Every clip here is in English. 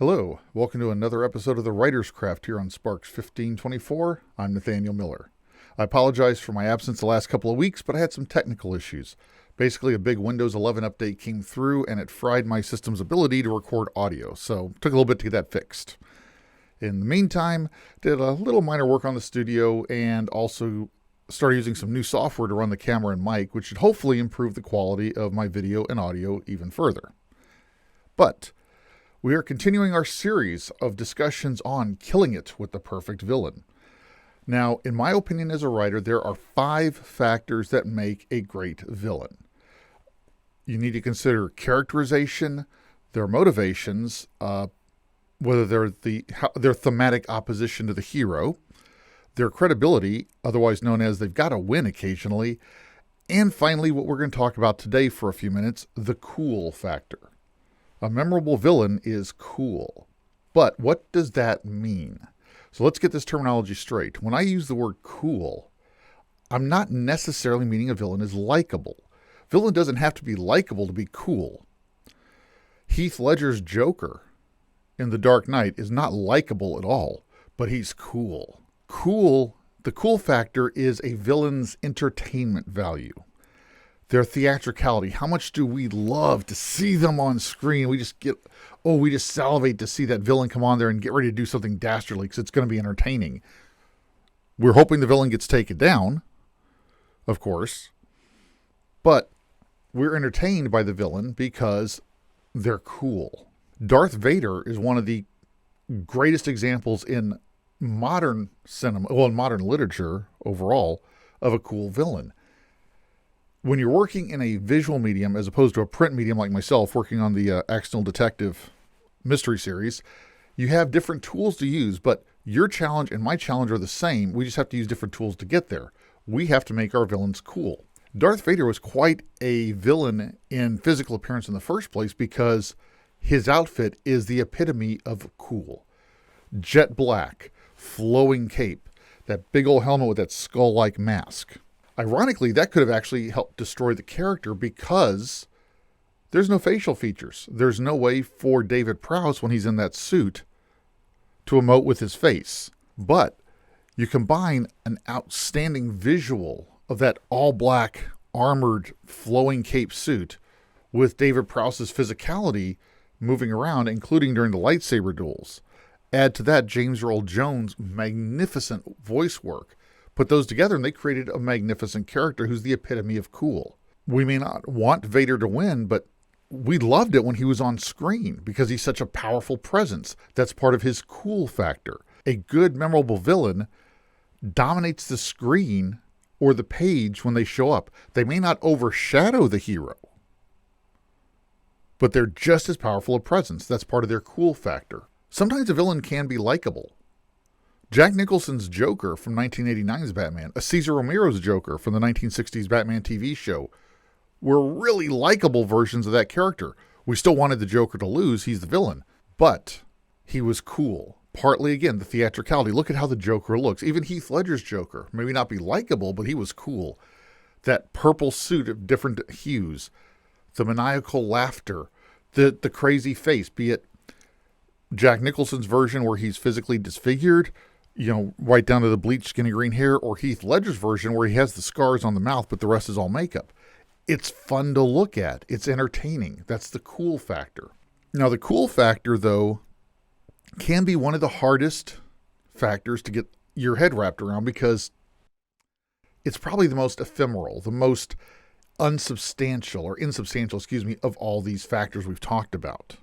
Hello, welcome to another episode of The Writer's Craft here on Sparks 1524. I'm Nathaniel Miller. I apologize for my absence the last couple of weeks, but I had some technical issues. Basically, a big Windows 11 update came through and it fried my system's ability to record audio, so it took a little bit to get that fixed. In the meantime, did a little minor work on the studio and also started using some new software to run the camera and mic, which should hopefully improve the quality of my video and audio even further. But we are continuing our series of discussions on killing it with the perfect villain. Now, in my opinion as a writer, there are 5 factors that make a great villain. You need to consider characterization, their motivations, whether they're their thematic opposition to the hero, their credibility, otherwise known as they've got to win occasionally, and finally, what we're going to talk about today for a few minutes, the cool factor. A memorable villain is cool. But what does that mean? So let's get this terminology straight. When I use the word cool, I'm not necessarily meaning a villain is likable. Villain doesn't have to be likable to be cool. Heath Ledger's Joker in The Dark Knight is not likable at all, but he's cool. The cool factor is a villain's entertainment value. Their theatricality. How much do we love to see them on screen? We just salivate to see that villain come on there and get ready to do something dastardly because it's going to be entertaining. We're hoping the villain gets taken down, of course, but we're entertained by the villain because they're cool. Darth Vader is one of the greatest examples in modern cinema, in modern literature overall, of a cool villain. When you're working in a visual medium as opposed to a print medium like myself, working on the Accidental Detective mystery series, you have different tools to use, but your challenge and my challenge are the same. We just have to use different tools to get there. We have to make our villains cool. Darth Vader was quite a villain in physical appearance in the first place because his outfit is the epitome of cool. Jet black, flowing cape, that big old helmet with that skull-like mask. Ironically, that could have actually helped destroy the character because there's no facial features. There's no way for David Prowse, when he's in that suit, to emote with his face. But you combine an outstanding visual of that all-black, armored, flowing cape suit with David Prowse's physicality moving around, including during the lightsaber duels. Add to that James Earl Jones' magnificent voice work. Put those together and they created a magnificent character who's the epitome of cool. We may not want Vader to win, but we loved it when he was on screen because he's such a powerful presence. That's part of his cool factor. A good, memorable villain dominates the screen or the page when they show up. They may not overshadow the hero, but they're just as powerful a presence. That's part of their cool factor. Sometimes a villain can be likable. Jack Nicholson's Joker from 1989's Batman, a Cesar Romero's Joker from the 1960s Batman TV show, were really likable versions of that character. We still wanted the Joker to lose, he's the villain, but he was cool. Partly, again, the theatricality. Look at how the Joker looks. Even Heath Ledger's Joker, maybe not be likable, but he was cool. That purple suit of different hues, the maniacal laughter, the crazy face, be it Jack Nicholson's version where he's physically disfigured, right down to the bleached skinny green hair, or Heath Ledger's version where he has the scars on the mouth, but the rest is all makeup. It's fun to look at. It's entertaining. That's the cool factor. Now, the cool factor, though, can be one of the hardest factors to get your head wrapped around because it's probably the most ephemeral, the most insubstantial of all these factors we've talked about.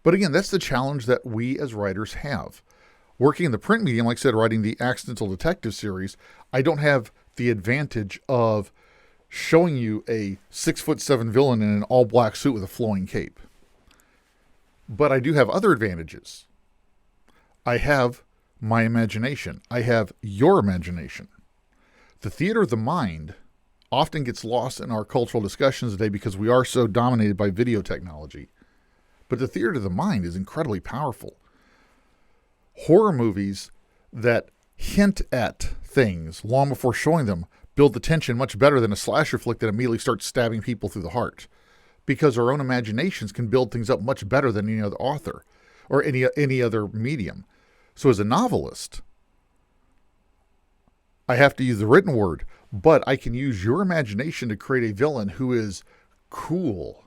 But again, that's the challenge that we as writers have. Working in the print medium, like I said, writing the Accidental Detective series, I don't have the advantage of showing you a 6'7" villain in an all-black suit with a flowing cape. But I do have other advantages. I have my imagination. I have your imagination. The theater of the mind often gets lost in our cultural discussions today because we are so dominated by video technology. But the theater of the mind is incredibly powerful. Horror movies that hint at things long before showing them build the tension much better than a slasher flick that immediately starts stabbing people through the heart. Because our own imaginations can build things up much better than any other author. or any other medium. So as a novelist, I have to use the written word, but I can use your imagination to create a villain who is cool,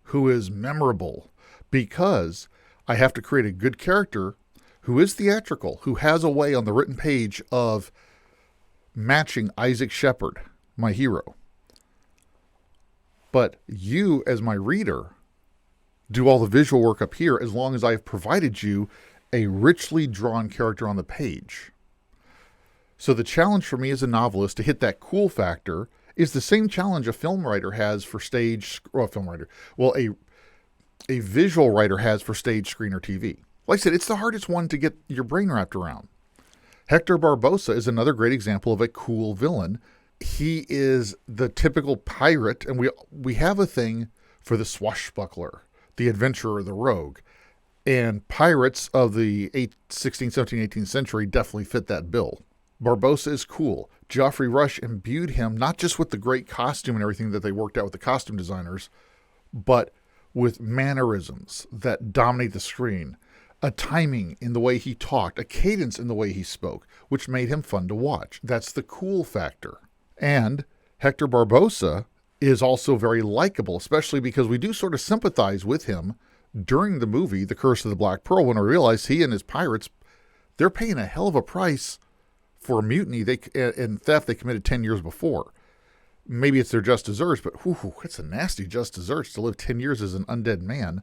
who is memorable, because I have to create a good character who is theatrical, who has a way on the written page of matching Isaac Shepard, my hero. But you, as my reader, do all the visual work up here as long as I've provided you a richly drawn character on the page. So the challenge for me as a novelist to hit that cool factor is the same challenge a film writer has for stage, or a film writer, well, a visual writer has for stage, screen, or TV. Like I said, it's the hardest one to get your brain wrapped around. Hector Barbosa is another great example of a cool villain. He is the typical pirate, and we have a thing for the swashbuckler, the adventurer, the rogue. And pirates of the 16th, 17th, 18th century definitely fit that bill. Barbosa is cool. Geoffrey Rush imbued him not just with the great costume and everything that they worked out with the costume designers, but with mannerisms that dominate the screen, a timing in the way he talked, a cadence in the way he spoke, which made him fun to watch. That's the cool factor. And Hector Barbosa is also very likable, especially because we do sort of sympathize with him during the movie, The Curse of the Black Pearl, when I realize he and his pirates, they're paying a hell of a price for a mutiny and theft they committed 10 years before. Maybe it's their just desserts, but it's a nasty just desserts to live 10 years as an undead man,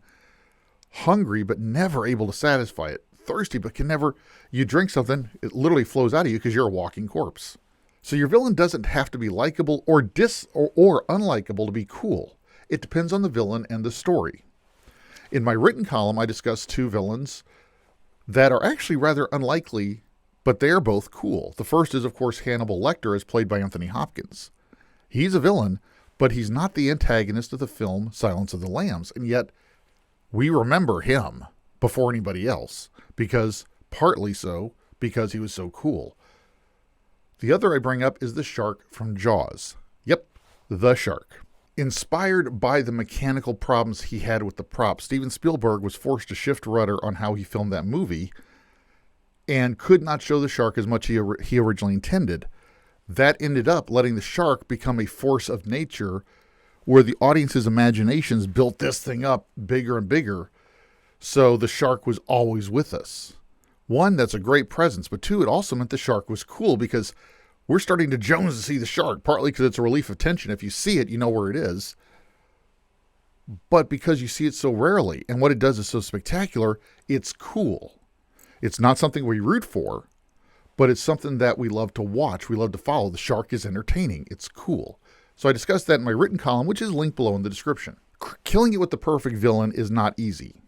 hungry but never able to satisfy it, thirsty but can never, you drink something, it literally flows out of you because you're a walking corpse. So your villain doesn't have to be likable or unlikable to be cool. It depends on the villain and the story. In my written column, I discuss two villains that are actually rather unlikely, but they are both cool. The first is, of course, Hannibal Lecter, as played by Anthony Hopkins. He's a villain, but he's not the antagonist of the film Silence of the Lambs, and yet we remember him before anybody else, partly because he was so cool. The other I bring up is the shark from Jaws. Yep, the shark. Inspired by the mechanical problems he had with the props, Steven Spielberg was forced to shift rudder on how he filmed that movie and could not show the shark as much as he originally intended. That ended up letting the shark become a force of nature where the audience's imaginations built this thing up bigger and bigger. So the shark was always with us. One, that's a great presence, but two, it also meant the shark was cool because we're starting to Jones to see the shark, partly because it's a relief of tension. If you see it, you know where it is. But because you see it so rarely, and what it does is so spectacular, it's cool. It's not something we root for, but it's something that we love to watch. We love to follow. The shark is entertaining. It's cool. So I discussed that in my written column, which is linked below in the description. Killing it with the perfect villain is not easy.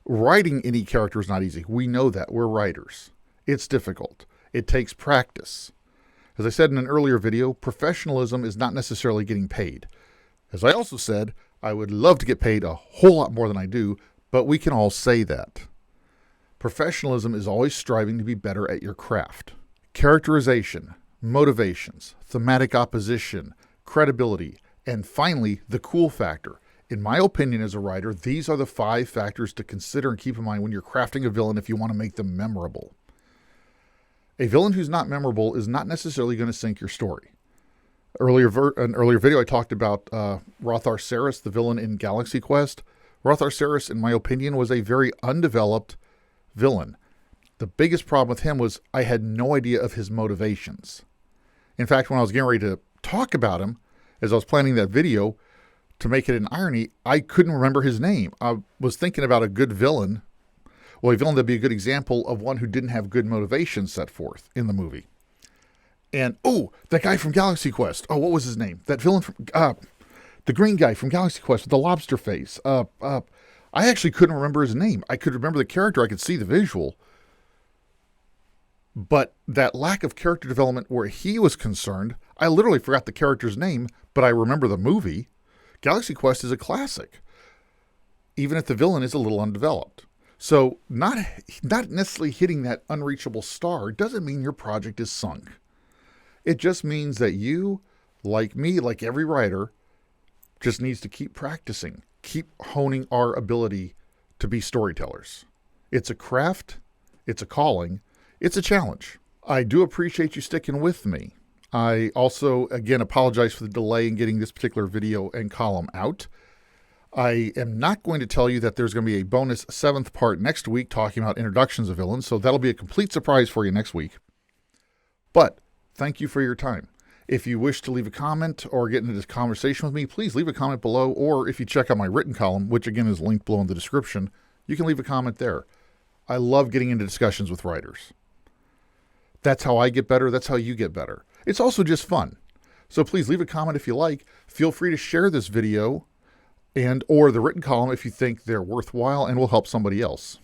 Writing any character is not easy. We know that. We're writers. It's difficult. It takes practice. As I said in an earlier video, professionalism is not necessarily getting paid. As I also said, I would love to get paid a whole lot more than I do, but we can all say that. Professionalism is always striving to be better at your craft. Characterization, motivations, thematic opposition, credibility, and finally, the cool factor. In my opinion as a writer, these are the 5 factors to consider and keep in mind when you're crafting a villain if you want to make them memorable. A villain who's not memorable is not necessarily going to sink your story. An earlier video, I talked about Rothar Saris, the villain in Galaxy Quest. Rothar Saris, in my opinion, was a very undeveloped villain. The biggest problem with him was I had no idea of his motivations. In fact, when I was getting ready to talk about him, as I was planning that video, to make it an irony, I couldn't remember his name. I was thinking about a good villain. Well, a villain that'd be a good example of one who didn't have good motivations set forth in the movie. And, that guy from Galaxy Quest. Oh, what was his name? That villain from, the green guy from Galaxy Quest with the lobster face. I actually couldn't remember his name. I could remember the character. I could see the visual. But that lack of character development where he was concerned, I literally forgot the character's name, but I remember the movie. Galaxy Quest is a classic, even if the villain is a little undeveloped. So not necessarily hitting that unreachable star doesn't mean your project is sunk. It just means that you, like me, like every writer, just needs to keep practicing, keep honing our ability to be storytellers. It's a craft, it's a calling, it's a challenge. I do appreciate you sticking with me. I also, again, apologize for the delay in getting this particular video and column out. I am not going to tell you that there's going to be a bonus 7th part next week talking about introductions of villains, so that'll be a complete surprise for you next week. But thank you for your time. If you wish to leave a comment or get into this conversation with me, please leave a comment below, or if you check out my written column, which again is linked below in the description, you can leave a comment there. I love getting into discussions with writers. That's how I get better. That's how you get better. It's also just fun. So please leave a comment if you like. Feel free to share this video and or the written column if you think they're worthwhile and will help somebody else.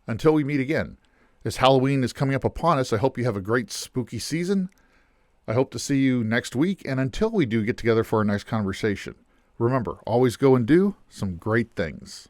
Until we meet again, as Halloween is coming up upon us, I hope you have a great spooky season. I hope to see you next week, and until we do get together for our next conversation, remember, always go and do some great things.